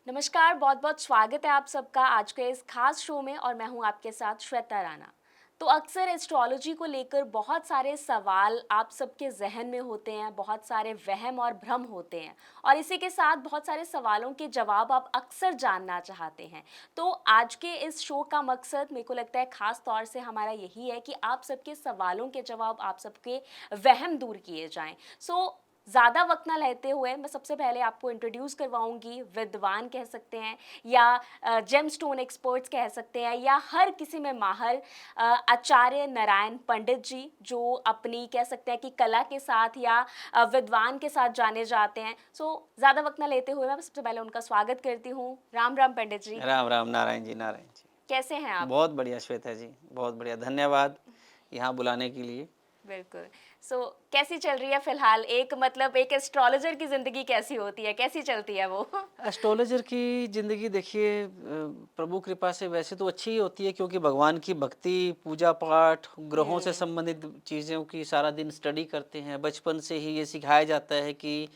नमस्कार, बहुत-बहुत स्वागत है आप सबका आज के इस खास शो में और मैं हूं आपके साथ श्वेता राणा। तो अक्सर एस्ट्रोलॉजी को लेकर बहुत सारे सवाल आप सबके ज़हन में होते हैं, बहुत सारे वहम और भ्रम होते हैं और इसी के साथ बहुत सारे सवालों के जवाब आप अक्सर जानना चाहते हैं। तो आज के इस शो का मकसद मेरे को लगता है ख़ास तौर से हमारा यही है कि आप सबके सवालों के जवाब, आप सबके वहम दूर किए जाएँ। ज़्यादा वक्त ना लेते हुए मैं सबसे पहले आपको इंट्रोड्यूस करवाऊंगी विद्वान कह सकते हैं या जेम स्टोन एक्सपर्ट्स कह सकते हैं या हर किसी में माहर आचार्य नारायण पंडित जी जो अपनी कह सकते हैं कि कला के साथ या विद्वान के साथ जाने जाते हैं। ज़्यादा वक्त ना लेते हुए मैं सबसे पहले उनका स्वागत करती हूँ। राम राम पंडित जी। राम राम, नारायण जी, नारायण जी। कैसे हैं आप? बहुत बढ़िया श्वेता जी, बहुत बढ़िया, धन्यवाद यहाँ बुलाने के लिए। बिल्कुल। कैसी चल रही है फिलहाल? एक मतलब एक एस्ट्रोलॉजर की ज़िंदगी कैसी होती है? कैसी चलती है वो? एस्ट्रोलॉजर की ज़िंदगी देखिए प्रभु कृपा से वैसे तो अच्छी ही होती है, क्योंकि भगवान की भक्ति, पूजा पाठ, ग्रहों से हुँ। संबंधित चीज़ों की सारा दिन स्टडी करते हैं। बचपन से ही ये सिखाया जाता है कि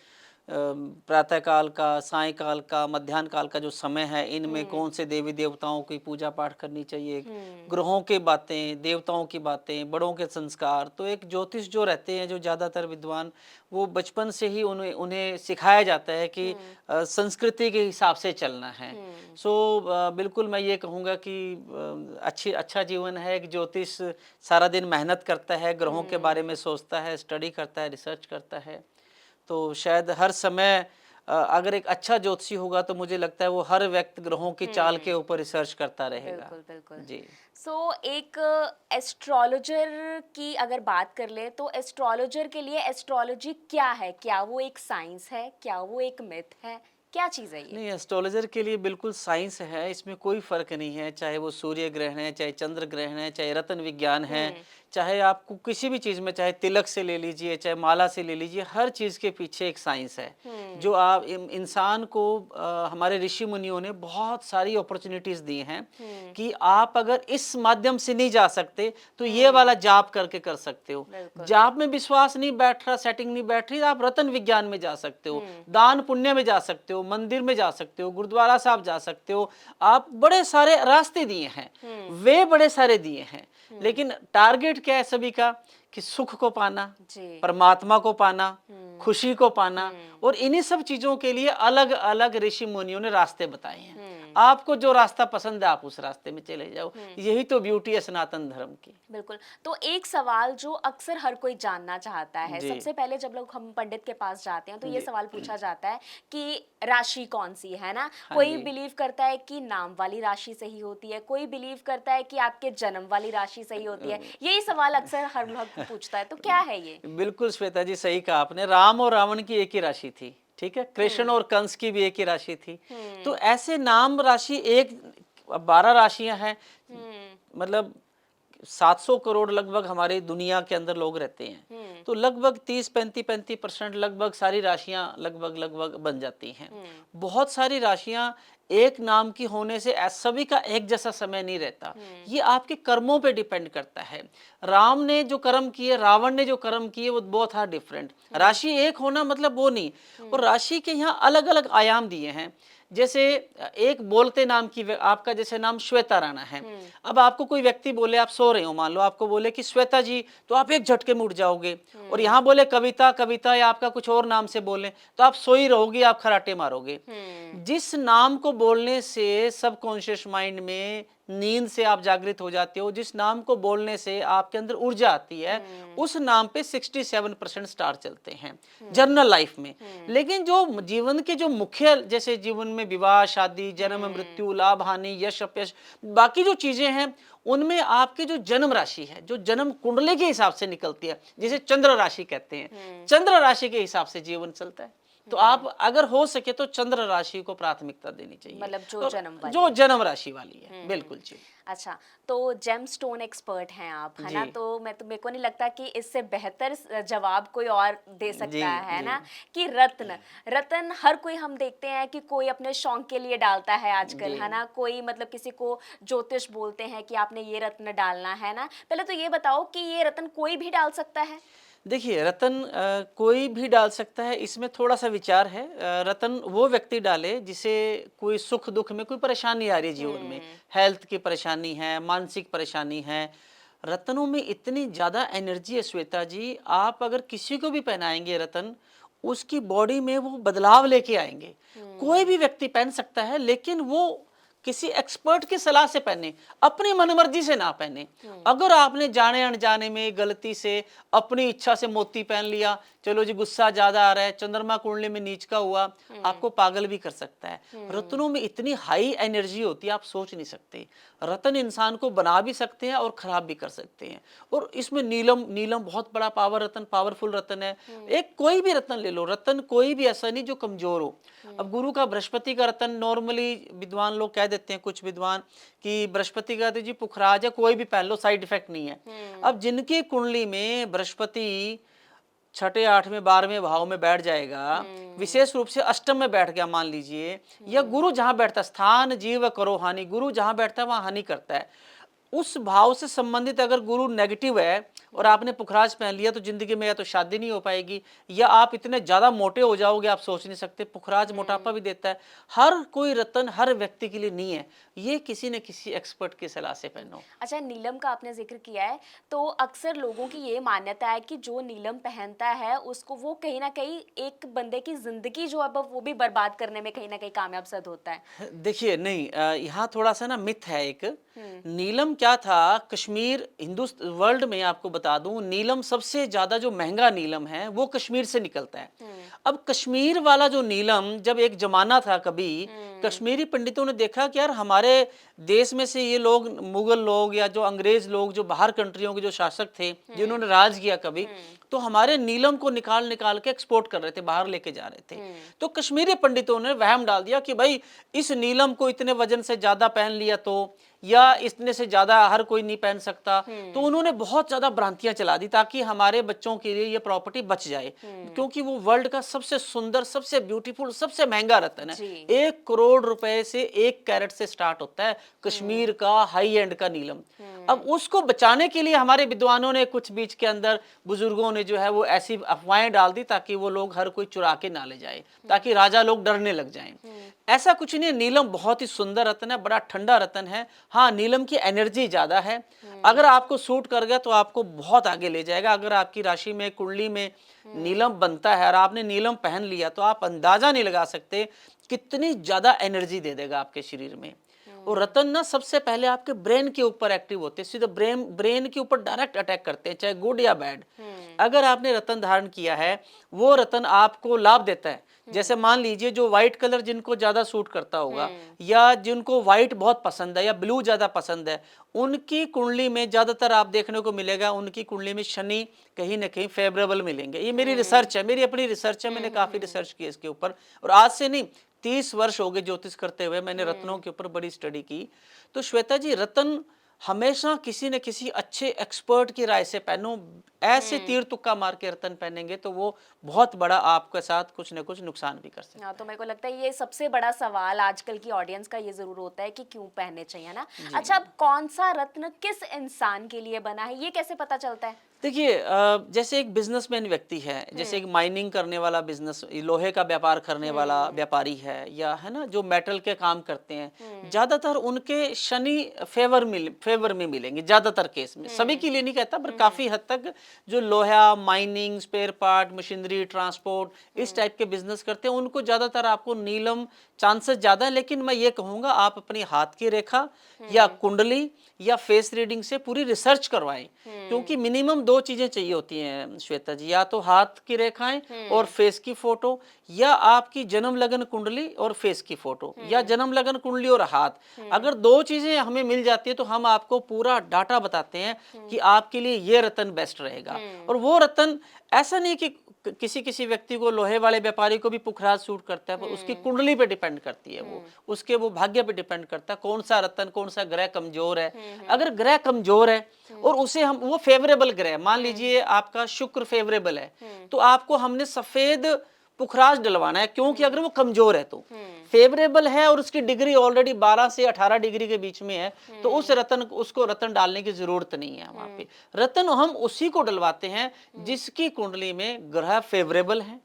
प्रातः काल का, सायंकाल का, मध्याह्न काल का जो समय है, इनमें हुँ। कौन से देवी देवताओं की पूजा पाठ करनी चाहिए, हुँ। ग्रहों की बातें, देवताओं की बातें, बड़ों के संस्कार। तो एक ज्योतिष जो रहते हैं, जो ज़्यादातर विद्वान, वो बचपन से ही उन्हें उन्हें सिखाया जाता है कि हुँ। संस्कृति के हिसाब से चलना है। हुँ। बिल्कुल मैं ये कहूँगा कि अच्छा जीवन है। एक ज्योतिष सारा दिन मेहनत करता है, ग्रहों के हुँ। बारे में सोचता है, स्टडी करता है, रिसर्च करता है। तो शायद हर समय अगर एक अच्छा ज्योतिषी होगा तो मुझे लगता है वो हर व्यक्ति ग्रहों की चाल के हुँ। ऊपर रिसर्च करता रहेगा। बिल्कुल, बिल्कुल। जी। एक एस्ट्रोलॉजर की अगर बात कर लें तो एस्ट्रोलॉजर के लिए एस्ट्रोलॉजी क्या है? क्या वो एक साइंस है? क्या वो एक मिथ है? क्या चीज़ है ये? नहीं, एस्ट्रोलॉजर के लिए बिल्कुल साइंस है, इसमें कोई फ़र्क नहीं है, चाहे वो सूर्य ग्रहण है, चाहे चंद्र ग्रहण है, चाहे रत्न विज्ञान है, हुँ। चाहे आपको किसी भी चीज़ में, चाहे तिलक से ले लीजिए, चाहे माला से ले लीजिए, हर चीज़ के पीछे एक साइंस है। जो हुँ। आप इंसान को हमारे ऋषि मुनियों ने बहुत सारी अपॉर्चुनिटीज़ दी हैं हुँ। कि आप अगर इस माध्यम से नहीं जा सकते, तो ये वाला हुँ। जाप करके कर सकते हो। बिल्कुल। जाप में विश्वास नहीं बैठ रहा, सेटिंग नहीं बैठ रही, आप रत्न विज्ञान में जा सकते हो, हुँ। दान पुण्य में जा सकते हो, मंदिर में जा सकते हो, गुरुद्वारा साहब जा सकते हो। आप बड़े सारे रास्ते दिए हैं, हुँ। वे बड़े सारे दिए हैं, हुँ। लेकिन टारगेट क्या है सभी का? कि सुख को पाना, जी। परमात्मा को पाना, हुँ। खुशी को पाना। हुँ। और इन्हीं सब चीज़ों के लिए अलग-अलग ऋषि मुनियों ने रास्ते बताए हैं। हुँ। आपको जो रास्ता पसंद है, आप उस रास्ते में चले जाओ। हुँ। यही तो ब्यूटी है सनातन धर्म की। बिल्कुल। तो एक सवाल जो अक्सर हर कोई जानना चाहता है, जी, सबसे पहले जब लोग हम पंडित के पास जाते हैं तो ये जी। सवाल पूछा जाता है कि राशि कौन-सी है ना? हाँ कोई जी। बिलीव करता है कि नाम वाली राशि सही होती है, कोई बिलीव करता है कि आपके जन्म वाली राशि सही होती है। यही सवाल अक्सर हर लोग पूछता है, तो क्या है ये? बिल्कुल श्वेता जी, सही कहा आपने। राम और रावण की एक ही राशि थी, ठीक है? कृष्ण हुँ। और कंस की भी एक ही राशि थी। तो हुँ। ऐसे नाम राशि एक 12 राशियाँ हैं, हुँ। मतलब 700 करोड़ लगभग हमारी दुनिया के अंदर लोग रहते हैं। हुँ। तो लगभग 30-35% लगभग सारी राशियाँ लगभग-लगभग बन जाती हैं। हुँ। बहुत सारी राशियाँ एक नाम की होने से सभी का एक जैसा समय नहीं रहता। हुँ। ये आपके कर्मों पे डिपेंड करता है। राम ने जो कर्म किए, रावण ने जो कर्म किए, वो बोथ आर डिफरेंट। हुँ। राशि एक होना मतलब वो नहीं। और हुँ। राशि के यहाँ अलग-अलग आयाम दिए हैं। जैसे एक बोलते नाम की आपका जैसे नाम श्वेता राणा है। हुँ। अब आपको कोई व्यक्ति बोले, आप सो रहे हो, मान लो आपको बोले कि श्वेता जी, तो आप एक झटके में उठ जाओगे। और हुँ। यहाँ बोले कविता कविता या आपका कुछ और नाम से बोले, तो आप सोई रहोगी, आप खराटे मारोगे। हुँ। जिस नाम को बोलने से सबकॉन्शियस माइंड में नींद से आप जागृत हो जाते हो, जिस नाम को बोलने से आपके अंदर ऊर्जा आती है, हुँ। उस नाम पे 67% स्टार चलते हैं हुँ। जनरल लाइफ में। हुँ। लेकिन जो जीवन के जो मुख्य, जैसे जीवन में विवाह, शादी, जन्म, हुँ। मृत्यु, लाभ, हानि, यश, अपयश, बाकी जो चीजें हैं, उनमें आपकी जो जन्म राशि है, जो जन्म कुंडली के हिसाब से निकलती है, जिसे चंद्र राशि कहते हैं, हुँ। चंद्र राशि के हिसाब से जीवन चलता है। तो आप हुँ। अगर हो सके तो चंद्र राशि को प्राथमिकता देनी चाहिए, मतलब जो और जन्म वाली जो है। जन्म राशि वाली है, हुँ। हुँ। बिल्कुल जी। अच्छा, तो जेमस्टोन एक्सपर्ट हैं आप, है जी, ना? तो मेरे को नहीं लगता कि इससे बेहतर जवाब कोई और दे जी, सकता है जी, ना? कि रत्न, रत्न हर कोई हम देखते हैं कि कोई अपने शौक के लिए डालता है आजकल, जी। है ना? कोई मतलब किसी को ज्योतिष बोलते हैं कि आपने ये रत्न डालना है ना? पहले तो ये बताओ कि ये रत्न कोई भी डाल सकता है? देखिए रतन कोई भी डाल सकता है, इसमें थोड़ा सा विचार है। रतन वो व्यक्ति डाले जिसे कोई सुख दुख में कोई परेशानी आ रही है जीवन में, हेल्थ की परेशानी है, मानसिक परेशानी है। रत्नों में इतनी ज़्यादा एनर्जी है श्वेता जी, आप अगर किसी को भी पहनाएंगे रतन, उसकी बॉडी में वो बदलाव लेके आएंगे। कोई भी व्यक्ति पहन सकता है, लेकिन वो किसी एक्सपर्ट की सलाह से पहने, अपनी मनमर्जी से ना पहने। अगर आपने जाने अनजाने में गलती से अपनी इच्छा से मोती पहन लिया, चलो जी गुस्सा ज्यादा आ रहा है, चंद्रमा कुंडली में नीच का हुआ, आपको पागल भी कर सकता है। रत्नों में इतनी हाई एनर्जी होती है, आप सोच नहीं सकते। रतन इंसान को बना भी सकते हैं और खराब भी कर सकते हैं। और इसमें नीलम, नीलम बहुत बड़ा पावर रतन, पावरफुल रतन है। एक कोई भी रतन ले लो, रतन कोई भी ऐसा नहीं जो कमजोर हो। अब गुरु का बृहस्पति का रतन नॉर्मली विद्वान लोग कह देते हैं, कुछ विद्वान, कि बृहस्पति का तो जी पुखराज है, कोई भी पहन लो, साइड इफेक्ट नहीं है। अब जिनकी कुंडली में बृहस्पति छठे, आठवें, 12वें भाव में बैठ जाएगा, विशेष रूप से अष्टम में बैठ गया मान लीजिए, या गुरु जहां बैठता है, स्थान जीव करो हानि, गुरु जहां बैठता है वहां हानि करता है। उस भाव से संबंधित अगर गुरु नेगेटिव है और आपने पुखराज पहन लिया, तो जिंदगी में या तो शादी नहीं हो पाएगी, या आप इतने ज्यादा मोटे हो जाओगे, आप सोच नहीं सकते। पुखराज मोटापा भी देता है। हर कोई रतन हर व्यक्ति के लिए नहीं है, ये किसी न किसी एक्सपर्ट की सलाह से पहनो। अच्छा, नीलम का आपने जिक्र किया है, तो अक्सर लोगों की ये मान्यता है कि जो नीलम पहनता है उसको वो कहीं ना कहीं एक बंदे की जिंदगी जो है वो भी बर्बाद करने में कहीं ना कहीं कामयाब सिद्ध होता है। देखिए नहीं, यहाँ थोड़ा सा ना मिथ है एक। नीलम क्या था, कश्मीर, हिंदुस्तान, वर्ल्ड में आपको बता दूं, नीलम सबसे ज्यादा जो महंगा नीलम है वो कश्मीर से निकलता है। अब कश्मीर वाला जो नीलम, जब एक जमाना था कभी, कश्मीरी पंडितों ने देखा कि यार हमारे देश में से ये लोग, मुगल लोग या जो अंग्रेज लोग, जो बाहर कंट्रियों के जो शासक थे, जिन्होंने राज किया कभी, तो हमारे नीलम को निकाल निकाल के एक्सपोर्ट कर रहे थे, बाहर लेके जा रहे थे। तो कश्मीरी पंडितों ने वहम डाल दिया कि भाई इस नीलम को इतने वजन से ज्यादा पहन लिया तो, या इतने से ज्यादा हर कोई नहीं पहन सकता, तो उन्होंने बहुत ज्यादा भ्रांतियां चला दी ताकि हमारे बच्चों के लिए ये प्रॉपर्टी बच जाए। क्योंकि वो वर्ल्ड का सबसे सुंदर, सबसे ब्यूटीफुल, सबसे महंगा रत्न है। 1 करोड़ रुपए से 1 कैरेट से स्टार्ट होता है कश्मीर का हाई एंड का नीलम। अब उसको बचाने के लिए हमारे विद्वानों ने कुछ बीच के अंदर, बुजुर्गों ने जो है वो ऐसी अफवाहें डाल दी ताकि वो लोग हर कोई चुरा के ना ले जाए, ताकि राजा लोग डरने लग जाएं। ऐसा कुछ नहीं, नीलम बहुत ही सुंदर रत्न है, बड़ा ठंडा रत्न है। हाँ, नीलम की एनर्जी ज्यादा है, अगर आपको सूट कर गया तो आपको बहुत आगे ले जाएगा। अगर आपकी राशि में, कुंडली में नीलम बनता है और आपने नीलम पहन लिया, तो आप अंदाजा नहीं लगा सकते कितनी ज्यादा एनर्जी दे देगा आपके शरीर में। और रतन ना सबसे पहले आपके ब्रेन के ऊपर एक्टिव होते हैं, सीधे ब्रेन के ऊपर डायरेक्ट अटैक करते हैं, चाहे गुड या बैड। अगर आपने रतन धारण किया है, वो रतन आपको लाभ देता है। जैसे मान लीजिए जो व्हाइट कलर जिनको ज्यादा सूट करता होगा, या जिनको व्हाइट बहुत पसंद है या ब्लू ज्यादा पसंद है, उनकी कुंडली में ज्यादातर आप देखने को मिलेगा, उनकी कुंडली में शनि कहीं ना कहीं फेवरेबल मिलेंगे। ये मेरी रिसर्च है, मेरी अपनी रिसर्च है, मैंने काफी रिसर्च की इसके ऊपर, और आज से नहीं 30 वर्ष हो गए ज्योतिष करते हुए, मैंने रत्नों के ऊपर बड़ी स्टडी की। तो श्वेता जी, रत्न हमेशा किसी न किसी अच्छे एक्सपर्ट की राय से पहनो। ऐसे तीर तुक्का मार के रतन पहनेंगे तो वो बहुत बड़ा आपके साथ कुछ न कुछ नुकसान भी कर सकते हैं। हाँ, तो मेरे को लगता है ये सबसे बड़ा सवाल आजकल की ऑडियंस का ये जरूर होता है कि क्यों पहनने चाहिए ना। अच्छा, अब कौन सा रत्न किस इंसान के लिए बना है, ये कैसे पता चलता है? देखिए, जैसे एक बिजनेसमैन व्यक्ति है, जैसे एक माइनिंग करने वाला बिजनेस, लोहे का व्यापार करने वाला व्यापारी है, या है ना जो मेटल के काम करते हैं, ज्यादातर उनके शनि फेवर में मिलेंगे ज्यादातर केस में। सभी के लिए नहीं कहता, पर काफी हद तक जो लोहा, mining, spare part, machinery, transport, इस टाइप के बिजनेस करते हैं, उनको ज्यादातर आपको नीलम चांसेस ज्यादा है। लेकिन मैं ये कहूंगा आप अपनी हाथ की रेखा या कुंडली या फेस रीडिंग से पूरी रिसर्च करवाएं, क्योंकि मिनिमम 2 चीजें चाहिए होती हैं श्वेता जी, या तो हाथ की रेखाएं और फेस की फोटो, या आपकी जन्म लगन कुंडली और फेस की फोटो, या जन्म लगन कुंडली और हाथ। अगर 2 चीजें हमें मिल जाती है तो हम आपको पूरा डाटा बताते हैं कि आपके लिए ये रतन बेस्ट रहेगा। और वो रतन ऐसा नहीं कि किसी व्यक्ति को, लोहे वाले व्यापारी को भी पुखराज सूट करता है, पर उसकी कुंडली पे डिपेंड करती है, वो उसके वो भाग्य पे डिपेंड करता है कौन सा रतन, कौन सा ग्रह कमजोर है। अगर ग्रह कमजोर है और उसे हम, वो फेवरेबल ग्रह, मान लीजिए आपका शुक्र फेवरेबल है, तो आपको हमने सफेद पुखराज डलवाना है, क्योंकि अगर वो कमजोर है तो फेवरेबल है और उसकी डिग्री ऑलरेडी 12 से 18 डिग्री के बीच में है, तो उसको रत्न डालने की जरूरत नहीं है। वहां पे रत्न हम उसी को डलवाते हैं जिसकी कुंडली में ग्रह फेवरेबल है,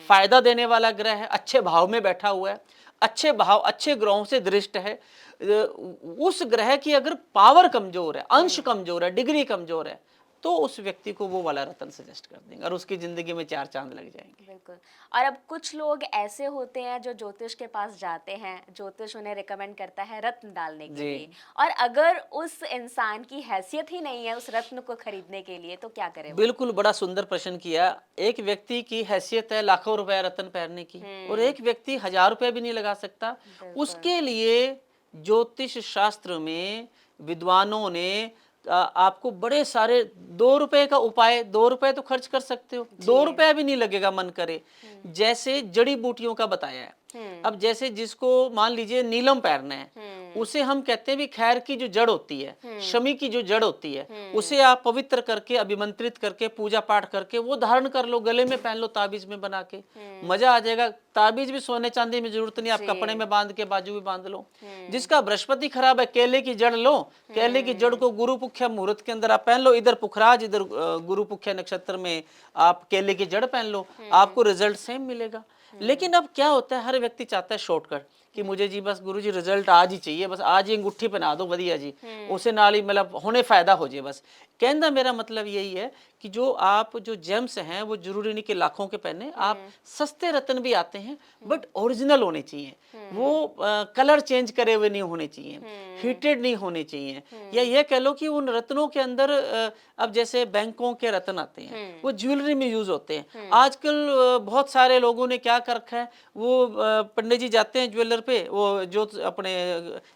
फायदा देने वाला ग्रह है, अच्छे भाव में बैठा हुआ है, अच्छे भाव अच्छे ग्रहों से दृष्ट है। उस ग्रह की अगर पावर कमजोर है, अंश कमजोर है, डिग्री कमजोर है, तो उस व्यक्ति को वो वाला रत्न सजेस्ट कर देंगे और उसकी जिंदगी में 4 चांद लग जाएंगे। बिल्कुल। और अब कुछ लोग ऐसे होते हैं जो ज्योतिष के पास जाते हैं, ज्योतिष उन्हें रिकमेंड करता है रत्न डालने के लिए, और अगर उस इंसान की हैसियत ही नहीं है उस रत्न को खरीदने के लिए, तो क्या करे वो? बिल्कुल, बड़ा सुंदर प्रश्न किया। एक व्यक्ति की हैसियत है लाखों रुपए रत्न पहनने की, और एक व्यक्ति 1000 रुपए भी नहीं लगा सकता। उसके लिए ज्योतिष शास्त्र में विद्वानों ने आपको बड़े सारे 2 रुपए का उपाय, 2 रुपए तो खर्च कर सकते हो, 2 रुपए भी नहीं लगेगा मन करे, जैसे जड़ी बूटियों का बताया है। अब जैसे जिसको मान लीजिए नीलम पहनना है, उसे हम कहते हैं भी खैर की जो जड़ होती है, शमी की जो जड़ होती है, उसे आप पवित्र करके अभिमंत्रित करके पूजा पाठ करके वो धारण कर लो, गले में पहन लो ताबीज में बना के, मजा आ जाएगा। ताबीज भी सोने चांदी में जरूरत नहीं, आप कपड़े में बांध के बाजू भी बांध लो। जिसका बृहस्पति खराब है, केले की जड़ लो, केले की जड़ को गुरु पुख्या मुहूर्त के अंदर आप पहन लो, इधर पुखराज इधर गुरु पुख्या नक्षत्र में आप केले की जड़ पहन लो, आपको रिजल्ट सेम मिलेगा। लेकिन अब क्या होता है, हर व्यक्ति चाहता है शॉर्टकट कि मुझे जी बस गुरु जी रिजल्ट आज ही चाहिए, बस आज ही अंगूठी पहना दो बढ़िया जी, उसे नाल ही मतलब होने फायदा हो जाए। बस कहने का मेरा मतलब यही है कि जो जेम्स हैं वो जरूरी नहीं कि लाखों के पहने, आप सस्ते रत्न भी आते हैं बट ओरिजिनल होने चाहिए, वो कलर चेंज करे हुए नहीं होने चाहिए, हीटेड नहीं होने चाहिए, या ये कह लो कि उन रत्नों के अंदर अब जैसे बैंकों के रत्न आते हैं वो ज्वेलरी में यूज होते हैं। आजकल बहुत सारे लोगों ने क्या कर रखा है, वो पंडित जी जाते हैं ज्वेलर पे, वो जो अपने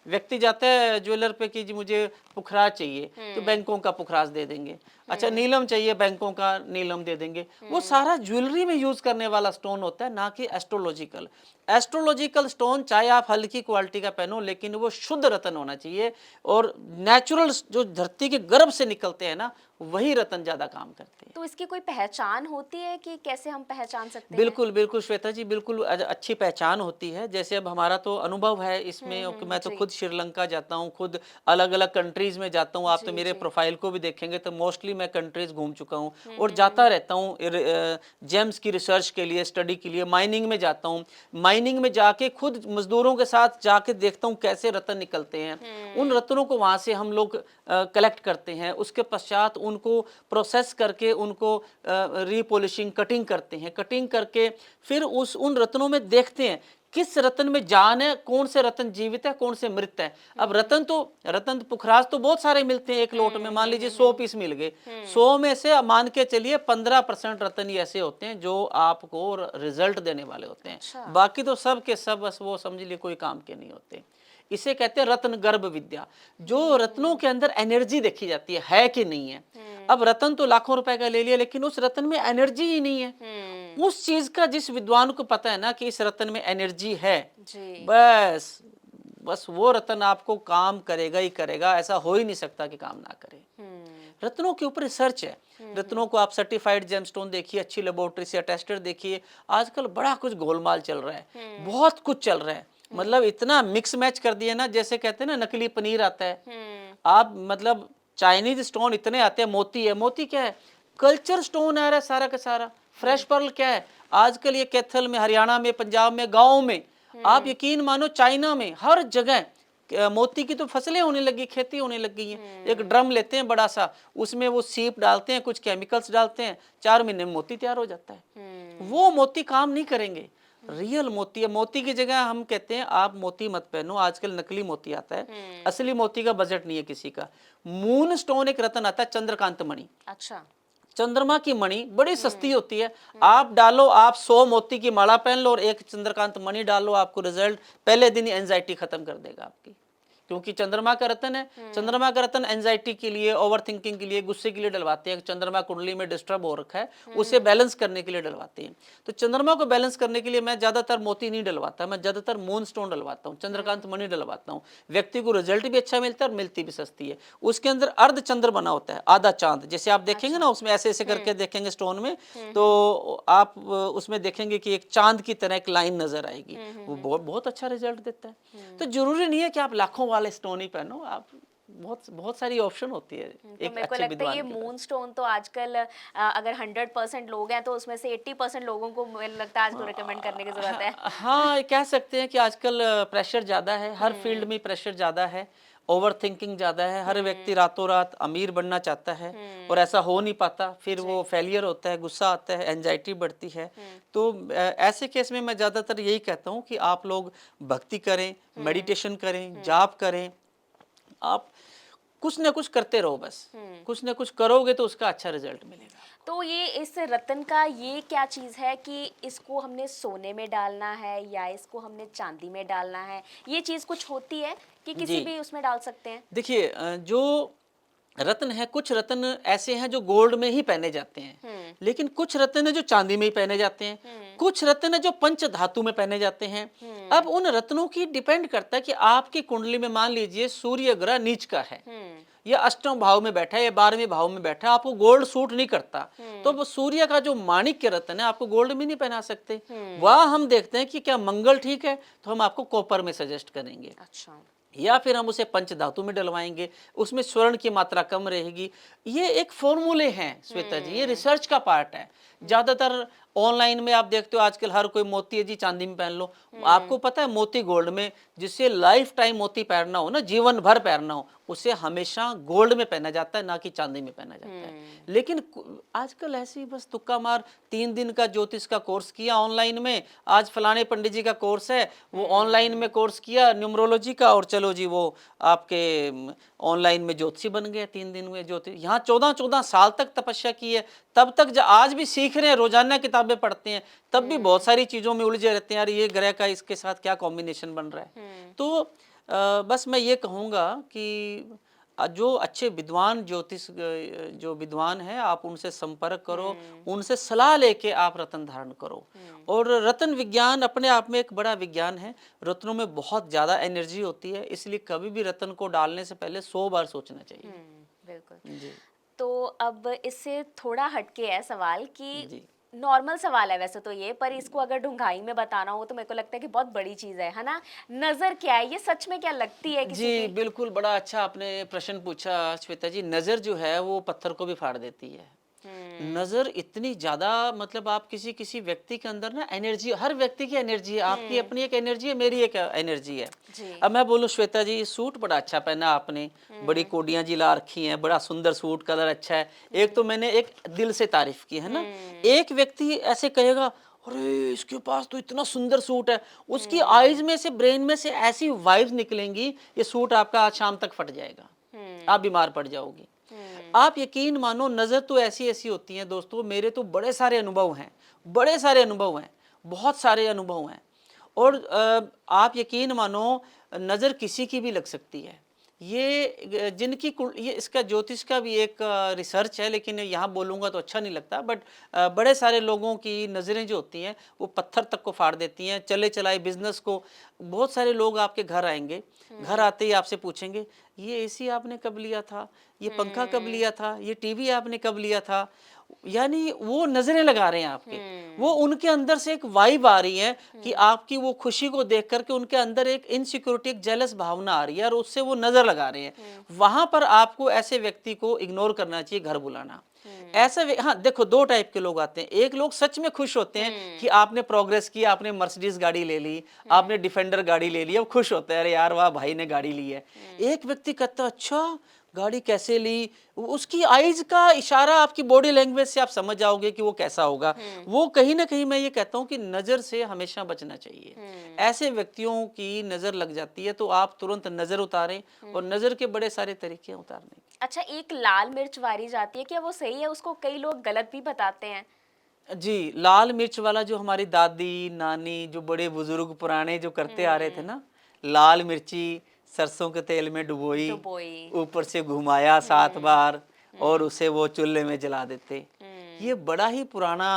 व्यक्ति जाता है ज्वेलर पे कि जी मुझे पुखराज चाहिए तो बैंकों का पुखराज दे देंगे, अच्छा नीलम चाहिए बैंकों का नीलम दे देंगे। वो सारा ज्वेलरी में यूज करने वाला स्टोन होता है, ना कि एस्ट्रोलॉजिकल। एस्ट्रोलॉजिकल स्टोन चाहे आप हल्की क्वालिटी का पहनो, लेकिन वो शुद्ध रत्न होना चाहिए, और नेचुरल जो धरती के गर्भ से निकलते हैं ना, वही रत्न ज्यादा काम करते हैं। तो इसकी कोई पहचान होती है कि कैसे हम पहचान सकते हैं? बिल्कुल बिल्कुल श्वेता जी, बिल्कुल अच्छी पहचान होती है। जैसे अब हमारा तो अनुभव है इसमें, मैं तो खुद श्रीलंका जाता हूँ, खुद अलग अलग कंट्रीज में जाता हूँ। आप तो मेरे प्रोफाइल को भी देखेंगे तो मोस्टली मैं कंट्रीज घूम चुका हूँ और जाता रहता हूँ जेम्स की रिसर्च के लिए, स्टडी के लिए। माइनिंग में जाता हूँ, माइनिंग में जाके खुद मजदूरों के साथ जाके देखता हूँ कैसे रत्न निकलते हैं। उन रत्नों को वहाँ से हम लोग कलेक्ट करते हैं, उसके पश्चात उनको प्रोसेस करके उनको रीपॉलिशिंग कटिंग करते हैं, कटिंग करके फिर उन रत्नों में देखते हैं किस रत्न में जान है, कौन से रत्न जीवित है, कौन से मृत है। अब रत्न पुखराज तो बहुत सारे मिलते हैं एक लोट में, मान लीजिए 100 पीस मिल गए, 100 में से मान के चलिए 15% रत्न ही ऐसे होते हैं जो आपको रिजल्ट देने वाले होते हैं। अच्छा। बाकी तो सब के सब बस वो समझ लिए कोई काम के नहीं होते। इसे कहते हैं रत्न गर्भ विद्या, जो रत्नों के अंदर एनर्जी देखी जाती है कि नहीं है। अब रत्न तो लाखों रुपए का ले लिया, लेकिन उस रत्न में एनर्जी ही नहीं है। उस चीज का जिस विद्वान को पता है ना कि इस रत्न में एनर्जी है जी। बस वो रत्न आपको काम करेगा ही करेगा, ऐसा हो ही नहीं सकता कि काम ना करे। रत्नों के ऊपर रिसर्च है, रत्नों को आप सर्टिफाइड जेमस्टोन देखिए, अच्छी लेबोरेटरी से अटेस्टेड देखिए। आजकल बड़ा कुछ गोलमाल चल रहा है, बहुत कुछ चल रहा है, मतलब इतना मिक्स मैच कर दिया ना, जैसे कहते हैं ना नकली पनीर आता है। आप मतलब चाइनीज स्टोन इतने आते हैं, मोती है, मोती क्या है, कल्चर स्टोन आ रहा है सारा का सारा। फ्रेश पर्ल क्या है, आजकल ये कैथल में, हरियाणा में, पंजाब में, गाँव में, आप यकीन मानो चाइना में हर जगह मोती की तो फसलें होने लगी, खेती होने लग गई हैं। एक ड्रम लेते हैं बड़ा सा, उसमें वो सीप डालते हैं, कुछ केमिकल्स डालते हैं, 4 महीने में मोती तैयार हो जाता है। वो मोती काम नहीं करेंगे, रियल मोती है। मोती की जगह हम कहते हैं आप मोती मत पहनो, आजकल नकली मोती आता है, असली मोती का बजट नहीं है किसी का। मून स्टोन एक रत्न आता है, चंद्रकांत मणि। अच्छा, चंद्रमा की मणि बड़ी सस्ती होती है, आप डालो, आप 100 मोती की माला पहन लो और एक चंद्रकांत मणि डालो, आपको रिजल्ट पहले दिन ही एंजाइटी खत्म कर देगा आपकी। क्योंकि चंद्रमा का रत्न है। चंद्रमा का रत्न एंजाइटी के लिए, ओवर थिंकिंग के लिए, गुस्से के लिए डलवाते हैं। चंद्रमा कुंडली में डिस्टर्ब हो रखा है, उसे बैलेंस करने के लिए डलवाते हैं। तो चंद्रमा को बैलेंस करने के लिए मैं ज्यादातर मोती नहीं डलवाता, मैं ज्यादातर मून स्टोन डलवाता हूँ, चंद्रकांत मणि डलवाता हूँ। व्यक्ति को रिजल्ट भी अच्छा मिलता है और मिलती भी सस्ती है। उसके अंदर अर्ध चंद्र बना होता है, आधा चांद, जैसे आप देखेंगे ना उसमें ऐसे ऐसे करके देखेंगे स्टोन में, तो आप उसमें देखेंगे कि एक चांद की तरह एक लाइन नजर आएगी। वो बहुत बहुत अच्छा रिजल्ट देता है। तो जरूरी नहीं है कि आप लाखों वाले स्टोन ही पहनो, आप बहुत बहुत सारी ऑप्शन होती है तो एक मेरे को अच्छे लगता है विद्वान ये के पास। मून स्टोन तो आजकल अगर 100% लोग हैं तो उसमें से 80% लोगों को मुझे लगता है आजकल रिकमेंड करने की जरूरत है। हाँ, कह सकते हैं कि आजकल प्रेशर ज़्यादा है, हर फील्ड में प्रेशर ज़्यादा है, ओवर थिंकिंग ज़्यादा है। हर व्यक्ति रातों रात अमीर बनना चाहता है और ऐसा हो नहीं पाता, फिर वो फेलियर होता है, गुस्सा आता है, एंजाइटी बढ़ती है। तो ऐसे केस में मैं ज़्यादातर यही कहता हूँ कि आप लोग भक्ति करें, मेडिटेशन करें, जाप करें, आप कुछ ना कुछ करते रहो बस। कुछ ना कुछ करोगे तो उसका अच्छा रिजल्ट मिलेगा। तो ये इस रत्न का ये क्या चीज़ है कि इसको हमने सोने में डालना है या इसको हमने चांदी में डालना है, ये चीज़ कुछ होती है कि किसी जी, भी उसमें डाल सकते हैं? देखिए जो रत्न है, कुछ रत्न ऐसे हैं जो गोल्ड में ही पहने जाते हैं, लेकिन कुछ रत्न है जो चांदी में ही पहने जाते हैं, कुछ रत्न है जो पंच धातु में पहने जाते हैं। अब उन रत्नों की डिपेंड करता है कि आपकी कुंडली में मान लीजिए सूर्य ग्रह नीच का है या अष्टम भाव में बैठा है या 12वें भाव में बैठा है, आपको गोल्ड सूट नहीं करता, तो वो सूर्य का जो माणिक्य रत्न है आपको गोल्ड में नहीं पहना सकते। वह हम देखते हैं कि क्या मंगल ठीक है, तो हम आपको कॉपर में सजेस्ट करेंगे, अच्छा। या फिर हम उसे पंच धातु में डलवाएंगे, उसमें स्वर्ण की मात्रा कम रहेगी। ये एक फॉर्मूले हैं श्वेता जी, ये रिसर्च का पार्ट है। ज्यादातर ऑनलाइन में आप देखते हो आजकल हर कोई मोती है जी चांदी में पहन लो। आपको पता है मोती गोल्ड में, जिससे लाइफ टाइम मोती पहनना हो ना, जीवन भर पहनना हो, उसे हमेशा गोल्ड में पहना जाता है, ना कि चांदी में पहना जाता है। लेकिन आजकल ऐसे ही बस तुक्का मार, 3 दिन का ज्योतिष का कोर्स किया ऑनलाइन में, आज फलाने पंडित जी का कोर्स है, वो ऑनलाइन में कोर्स किया न्यूमरोलॉजी का, और चलो जी वो आपके ऑनलाइन में ज्योतिषी बन गए 3 दिन में। ज्योतिष यहाँ 14-14 साल तक तपस्या की है, तब तक आज भी सीख रहे हैं, रोजाना किताबें पढ़ते हैं, तब भी बहुत सारी चीजों में उलझे रहते हैं, यार ये ग्रह का इसके साथ क्या कॉम्बिनेशन बन रहा है। तो बस मैं ये कहूँगा कि जो अच्छे विद्वान ज्योतिष जो विद्वान है, आप उनसे संपर्क करो, उनसे सलाह लेके आप रत्न धारण करो। और रत्न विज्ञान अपने आप में एक बड़ा विज्ञान है। रत्नों में बहुत ज़्यादा एनर्जी होती है, इसलिए कभी भी रत्न को डालने से पहले 100 बार सोचना चाहिए। बिल्कुल। जी तो अब इससे थोड़ा हटके है सवाल कि जी नॉर्मल सवाल है वैसे तो ये, पर इसको अगर ढूंढाई में बताना हो तो मेरे को लगता है कि बहुत बड़ी चीज़ है ना? नज़र क्या है? ये सच में क्या लगती है किसी जी, की? बिल्कुल, बड़ा अच्छा आपने प्रश्न पूछा श्वेता जी। नज़र जो है वो पत्थर को भी फाड़ देती है। नज़र इतनी ज़्यादा, मतलब आप किसी किसी व्यक्ति के अंदर ना एनर्जी, हर व्यक्ति की एनर्जी है, आपकी अपनी एक एनर्जी है, मेरी एक एनर्जी है। जी। अब मैं बोलूँ श्वेता जी, ये सूट बड़ा अच्छा पहना आपने, बड़ी कोडियाँ जी ला रखी हैं, बड़ा सुंदर सूट, कलर अच्छा है। एक तो मैंने एक दिल से तारीफ की है ना, एक व्यक्ति ऐसे कहेगा अरे इसके पास तो इतना सुंदर सूट है, उसकी आईज में से, ब्रेन में से ऐसी वाइब्स निकलेंगी, ये सूट आपका आज शाम तक फट जाएगा, आप बीमार पड़ जाओगी। आप यकीन मानो, नज़र तो ऐसी ऐसी होती हैं दोस्तों, मेरे तो बड़े सारे अनुभव हैं, बड़े सारे अनुभव हैं, बहुत सारे अनुभव हैं। और आप यकीन मानो, नज़र किसी की भी लग सकती है। ये जिनकी ये इसका ज्योतिष का भी एक रिसर्च है, लेकिन यहाँ बोलूँगा तो अच्छा नहीं लगता, बट बड़े सारे लोगों की नज़रें जो होती हैं वो पत्थर तक को फाड़ देती हैं, चले चलाए बिजनेस को। बहुत सारे लोग आपके घर आएंगे, घर आते ही आपसे पूछेंगे ये एसी आपने कब लिया था, ये पंखा कब लिया था, ये टीवी आपने कब लिया था। यानी वो नजरें लगा रहे हैं आपके, वो उनके अंदर से एक वाइब आ रही है कि आपकी वो खुशी को देख करके उनके अंदर एक इनसिक्योरिटी, एक जेलस भावना आ रही है, और उससे वो नजर लगा रहे हैं। वहां पर आपको ऐसे व्यक्ति को इग्नोर करना चाहिए, घर बुलाना। ऐसा हाँ देखो, 2 टाइप के लोग आते हैं। एक लोग सच में खुश होते हैं कि आपने प्रोग्रेस किया, आपने मर्सिडीज गाड़ी ले ली, आपने डिफेंडर गाड़ी ले ली, अब खुश होते हैं, अरे यार वाह भाई ने गाड़ी ली है। एक व्यक्ति कहता है अच्छा गाड़ी कैसे ली, उसकी आइज का इशारा, आपकी बॉडी लैंग्वेज से आप समझ जाओगे कि वो कैसा होगा। वो कहीं ना कहीं मैं ये कहता हूँ कि नज़र से हमेशा बचना चाहिए। ऐसे व्यक्तियों की नज़र लग जाती है तो आप तुरंत नज़र उतारें, और नज़र के बड़े सारे तरीके हैं उतारने के। अच्छा, एक लाल मिर्च वाली जाती है, क्या वो सही है? उसको कई लोग गलत भी बताते हैं। जी, लाल मिर्च वाला जो हमारी दादी नानी, जो बड़े बुजुर्ग पुराने जो करते आ रहे थे ना, लाल मिर्ची सरसों के तेल में डुबोई, डुबोई। ऊपर से घुमाया 7 बार और उसे वो चूल्हे में जला देते। ये बड़ा ही पुराना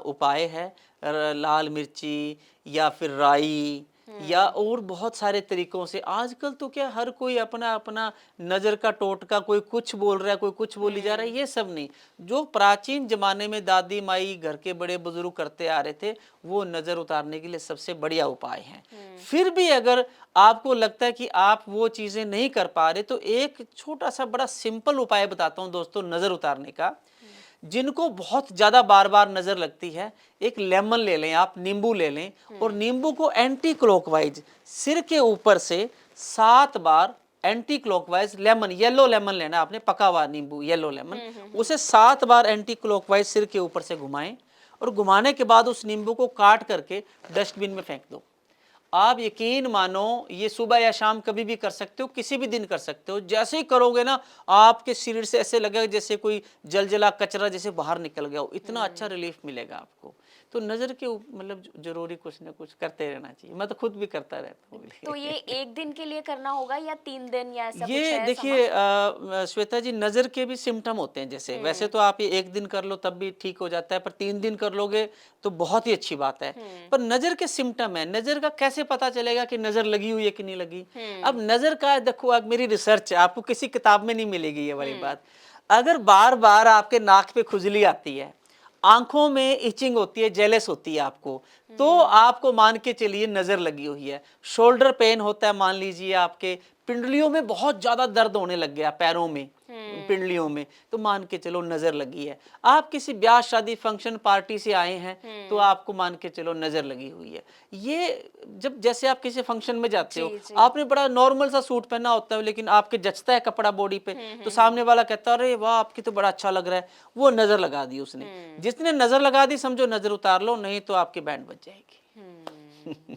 उपाय है। लाल मिर्ची या फिर राई या और बहुत सारे तरीकों से। आजकल तो क्या हर कोई अपना अपना नज़र का टोटका, कोई कुछ बोल रहा है, कोई कुछ बोली जा रहा है, ये सब नहीं। जो प्राचीन जमाने में दादी माई घर के बड़े बुजुर्ग करते आ रहे थे, वो नज़र उतारने के लिए सबसे बढ़िया उपाय है। फिर भी अगर आपको लगता है कि आप वो चीज़ें नहीं कर पा रहे, तो एक छोटा सा बड़ा सिंपल उपाय बताता हूँ दोस्तों नज़र उतारने का। जिनको बहुत ज़्यादा बार बार नज़र लगती है, एक लेमन ले लें आप, नींबू ले लें और नींबू को एंटी क्लॉकवाइज सिर के ऊपर से 7 बार anti clockwise, lemon yellow lemon लेना आपने, पका हुआ नींबू येलो लेमन, उसे 7 बार एंटी क्लॉकवाइज सिर के ऊपर से घुमाएं और घुमाने के बाद उस नींबू को काट करके डस्टबिन में फेंक दो। आप यकीन मानो, ये सुबह या शाम कभी भी कर सकते हो, किसी भी दिन कर सकते हो। जैसे ही करोगे ना, आपके शरीर से ऐसे लगेगा जैसे कोई जलजला कचरा जैसे बाहर निकल गया हो, इतना अच्छा रिलीफ मिलेगा आपको। तो नज़र के मतलब जरूरी कुछ ना कुछ करते रहना चाहिए। मैं तो खुद भी करता रहता हूँ। तो ये 1 दिन के लिए करना होगा या 3 दिन या ऐसा कुछ ये है देखिए समय? श्वेता जी, नज़र के भी सिम्टम होते हैं। जैसे वैसे तो आप ये 1 दिन कर लो तब भी ठीक हो जाता है, पर 3 दिन कर लोगे तो बहुत ही अच्छी बात है। पर नज़र के सिम्टम है, नज़र का कैसे पता चलेगा कि नज़र लगी हुई है कि नहीं लगी? अब नज़र का देखो, अब मेरी रिसर्च है, आपको किसी किताब में नहीं मिलेगी ये वाली बात। अगर बार बार आपके नाक पे खुजली आती है, आंखों में इचिंग होती है, जेलस होती है आपको, तो आपको मान के चलिए नज़र लगी हुई है। शोल्डर पेन होता है, मान लीजिए आपके पिंडलियों में बहुत ज़्यादा दर्द होने लग गया, पैरों में, पिंडलियों में, तो मान के चलो नज़र लगी है। आप किसी ब्याह शादी फंक्शन पार्टी से आए हैं, तो आपको मान के चलो नज़र लगी हुई है। ये जब जैसे आप किसी फंक्शन में जाते हो, जी। आपने बड़ा नॉर्मल सा सूट पहना होता है, लेकिन आपके जचता है कपड़ा बॉडी पे, तो सामने वाला कहता है अरे वाह आपकी तो बड़ा अच्छा लग रहा है, वो नज़र लगा दी उसने। जिसने नज़र लगा दी समझो नज़र उतार लो, नहीं तो आपकी बैंड बज जाएगी।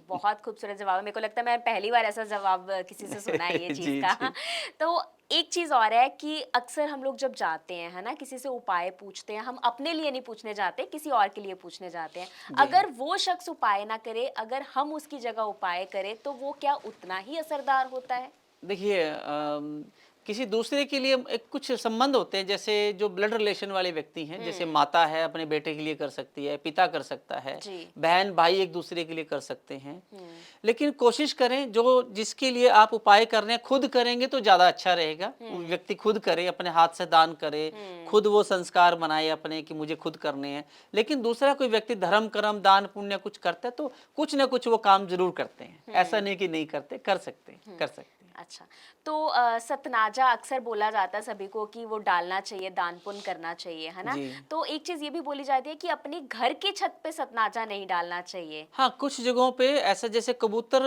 बहुत खूबसूरत जवाब है। मेरे को लगता है मैं पहली बार ऐसा जवाब किसी से सुना है ये चीज़ जी का। जी तो एक चीज़ और है कि अक्सर हम लोग जब जाते हैं, है ना, किसी से उपाय पूछते हैं, हम अपने लिए नहीं पूछने जाते, किसी और के लिए पूछने जाते हैं। जी। अगर वो शख्स उपाय ना करे, अगर हम उसकी जगह उपाय करें, तो वो क्या उतना ही असरदार होता है? देखिए किसी दूसरे के लिए एक कुछ संबंध होते हैं। जैसे जो ब्लड रिलेशन वाले व्यक्ति हैं, जैसे माता है अपने बेटे के लिए कर सकती है, पिता कर सकता है, जी। बहन भाई एक दूसरे के लिए कर सकते हैं। लेकिन कोशिश करें जो जिसके लिए आप उपाय कर रहे हैं खुद करेंगे तो ज़्यादा अच्छा रहेगा। वो व्यक्ति खुद करे, अपने हाथ से दान करे, खुद वो संस्कार बनाए अपने कि मुझे खुद करने हैं। लेकिन दूसरा कोई व्यक्ति धर्म कर्म दान पुण्य कुछ करता है तो कुछ ना कुछ वो काम जरूर करते हैं। ऐसा नहीं कि नहीं करते, कर सकते हैं, कर सकते हैं। अच्छा, तो सतनाजा अक्सर बोला जाता है सभी को कि वो डालना चाहिए, दान पुण्य करना चाहिए, है ना? जी। तो एक चीज़ ये भी बोली जाती है कि अपने घर की छत पे सतनाजा नहीं डालना चाहिए। हाँ, कुछ जगहों पे ऐसा, जैसे कबूतर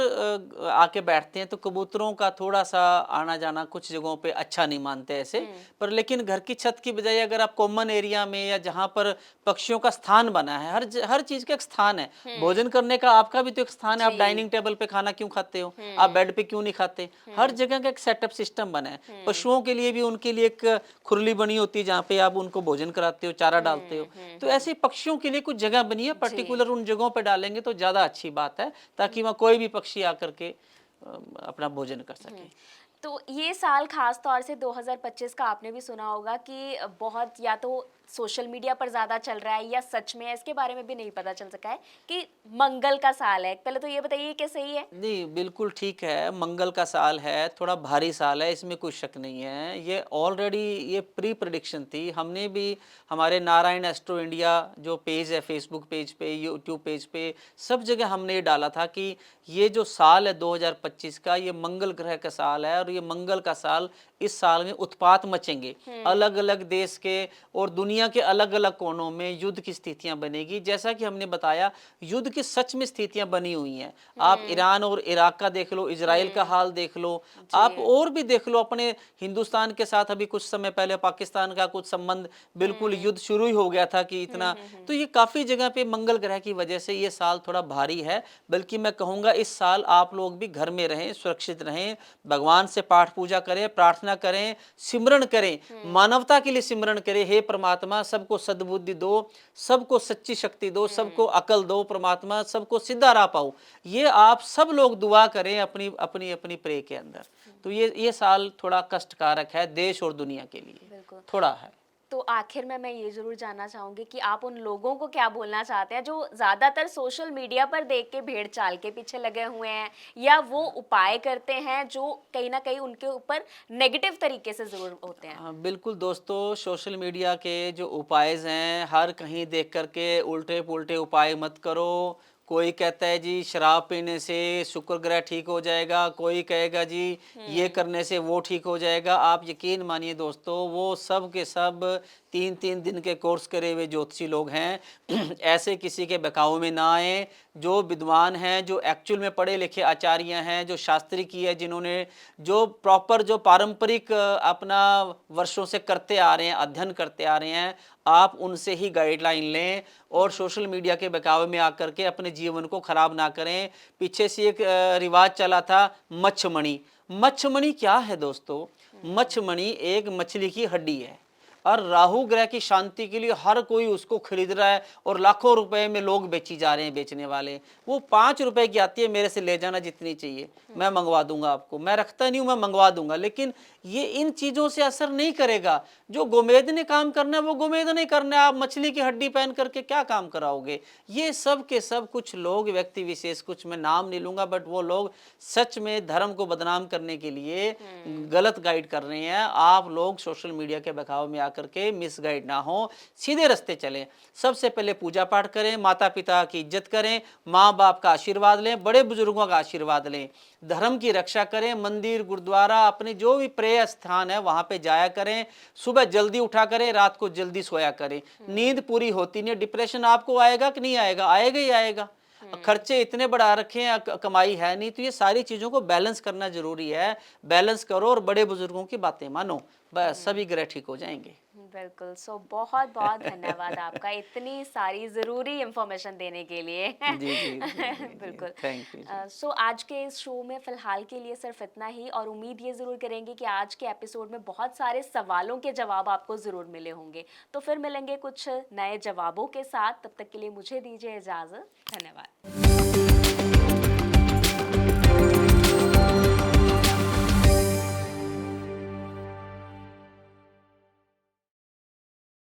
आके बैठते हैं तो कबूतरों का थोड़ा सा आना जाना कुछ जगहों पे अच्छा नहीं मानते ऐसे। पर लेकिन घर की छत की बजाय अगर आप कॉमन एरिया में या जहाँ पर पक्षियों का स्थान बना है, हर चीज़ का एक स्थान है। भोजन करने का आपका भी तो एक स्थान है। आप जी। डाइनिंग टेबल पे खाना क्यों खाते हो? आप बेड पे क्यों नहीं खाते? हर जगह का एक सेटअप सिस्टम बना है। पशुओं के लिए भी उनके लिए एक खुरली बनी होती है जहाँ पे आप उनको भोजन कराते हो, चारा डालते हो। तो ऐसे ही पक्षियों के लिए कुछ जगह बनी है, पर्टिकुलर उन जगहों पे डालेंगे तो ज़्यादा अच्छी बात है, ताकि वहाँ कोई भी पक्षी आकर के अपना भोजन कर सके। तो ये साल खास तौर से 2025 का आपने भी सुना होगा कि बहुत, या तो सोशल मीडिया पर ज़्यादा चल रहा है या सच में है, इसके बारे में भी नहीं पता चल सका है कि मंगल का साल है। पहले तो ये बताइए कि सही है? नहीं, बिल्कुल ठीक है, मंगल का साल है, थोड़ा भारी साल है, इसमें कोई शक नहीं है। ये ऑलरेडी ये प्री प्रेडिक्शन थी। हमने भी हमारे नारायण एस्ट्रो इंडिया जो पेज है, फेसबुक पेज पे, यूट्यूब पेज पे, सब जगह हमने ये डाला था कि ये जो साल है 2025 का, ये मंगल ग्रह का साल है और ये मंगल का साल, इस साल में उत्पात मचेंगे। अलग अलग देश के और दुनिया के अलग अलग कोनों में युद्ध की स्थितियां बनेगी। जैसा कि हमने बताया, युद्ध की सच में स्थितियां बनी हुई हैं। आप ईरान और इराक का देख लो, इजराइल का हाल देख लो, आप और भी देख लो। अपने हिंदुस्तान के साथ अभी कुछ समय पहले पाकिस्तान का कुछ संबंध, बिल्कुल युद्ध शुरू ही हो गया था कि इतना। तो ये काफ़ी जगह पे मंगल ग्रह की वजह से ये साल थोड़ा भारी है। बल्कि मैं कहूँगा इस साल आप लोग भी घर में रहें, सुरक्षित रहें, भगवान से पाठ पूजा करें, प्रार्थना करें, सिमरन करें, मानवता के लिए सिमरन करें। हे परमात्मा परमात्मा सबको सद्बुद्धि दो, सबको सच्ची शक्ति दो, सबको अकल दो प्रमात्मा, सबको सीधा राह पाओ। ये आप सब लोग दुआ करें अपनी अपनी अपनी प्रे के अंदर। तो ये साल थोड़ा कष्टकारक है देश और दुनिया के लिए, बिल्कुल। थोड़ा है। तो आखिर में मैं ये ज़रूर जानना चाहूँगी कि आप उन लोगों को क्या बोलना चाहते हैं जो ज़्यादातर सोशल मीडिया पर देख के भेड़ चाल के पीछे लगे हुए हैं, या वो उपाय करते हैं जो कहीं ना कहीं उनके ऊपर नेगेटिव तरीके से ज़रूर होते हैं? हाँ, बिल्कुल दोस्तों, सोशल मीडिया के जो उपाय हैं, हर कहीं देख करके उल्टे पुल्टे उपाय मत करो। कोई कहता है जी शराब पीने से शुक्र ग्रह ठीक हो जाएगा, कोई कहेगा जी ये करने से वो ठीक हो जाएगा। आप यकीन मानिए दोस्तों, वो सब के सब 3-3 दिन के कोर्स करे हुए ज्योतिषी लोग हैं। ऐसे किसी के बहकावे में ना आए। जो विद्वान हैं, जो एक्चुअल में पढ़े लिखे आचार्य हैं, जो शास्त्री की है, जिन्होंने जो प्रॉपर जो पारंपरिक अपना वर्षों से करते आ रहे हैं, अध्ययन करते आ रहे हैं, आप उनसे ही गाइडलाइन लें और सोशल मीडिया के बहकावे में आकर के अपने जीवन को खराब ना करें। पीछे से एक रिवाज चला था मच्छमणि। मच्छमणि क्या है दोस्तों? मच्छमणि एक मछली की हड्डी है और राहु ग्रह की शांति के लिए हर कोई उसको खरीद रहा है और लाखों रुपए में लोग बेची जा रहे हैं, बेचने वाले। वो 5 रुपए की आती है, मेरे से ले जाना जितनी चाहिए, मैं मंगवा दूंगा आपको। मैं रखता नहीं हूं, मैं मंगवा दूंगा। लेकिन ये इन चीजों से असर नहीं करेगा। जो गोमेद ने काम करना है वो गोमेद नहीं करना है। आप मछली की हड्डी पहन करके क्या काम कराओगे? ये सब के सब कुछ लोग, व्यक्ति विशेष, कुछ मैं नाम नहीं लूंगा, बट वो लोग सच में धर्म को बदनाम करने के लिए गलत गाइड कर रहे हैं। आप लोग सोशल मीडिया के बहकावे में आकर के मिसगाइड ना हो, सीधे रास्ते चलें। सबसे पहले पूजा पाठ करें, माता पिता की इज्जत करें, माँ बाप का आशीर्वाद लें, बड़े बुजुर्गों का आशीर्वाद लें, धर्म की रक्षा करें, मंदिर गुरुद्वारा अपने जो भी प्रेय स्थान है वहां पे जाया करें, सुबह जल्दी उठा करें, रात को जल्दी सोया करें। नींद पूरी होती नहीं, डिप्रेशन आपको आएगा कि नहीं आएगा? आएगा ही आएगा। खर्चे इतने बढ़ा रखे हैं, कमाई है नहीं, तो ये सारी चीजों को बैलेंस करना जरूरी है। बैलेंस करो और बड़े बुजुर्गों की बातें मानो, बस सभी ग्रह ठीक हो जाएंगे। बिल्कुल। सो बहुत बहुत धन्यवाद आपका इतनी सारी ज़रूरी इंफॉर्मेशन देने के लिए। जी जी जी जी बिल्कुल। Thank you. सो आज के इस शो में फ़िलहाल के लिए सिर्फ इतना ही, और उम्मीद ये ज़रूर करेंगे कि आज के एपिसोड में बहुत सारे सवालों के जवाब आपको ज़रूर मिले होंगे। तो फिर मिलेंगे कुछ नए जवाबों के साथ, तब तक के लिए मुझे दीजिए इजाज़त। धन्यवाद।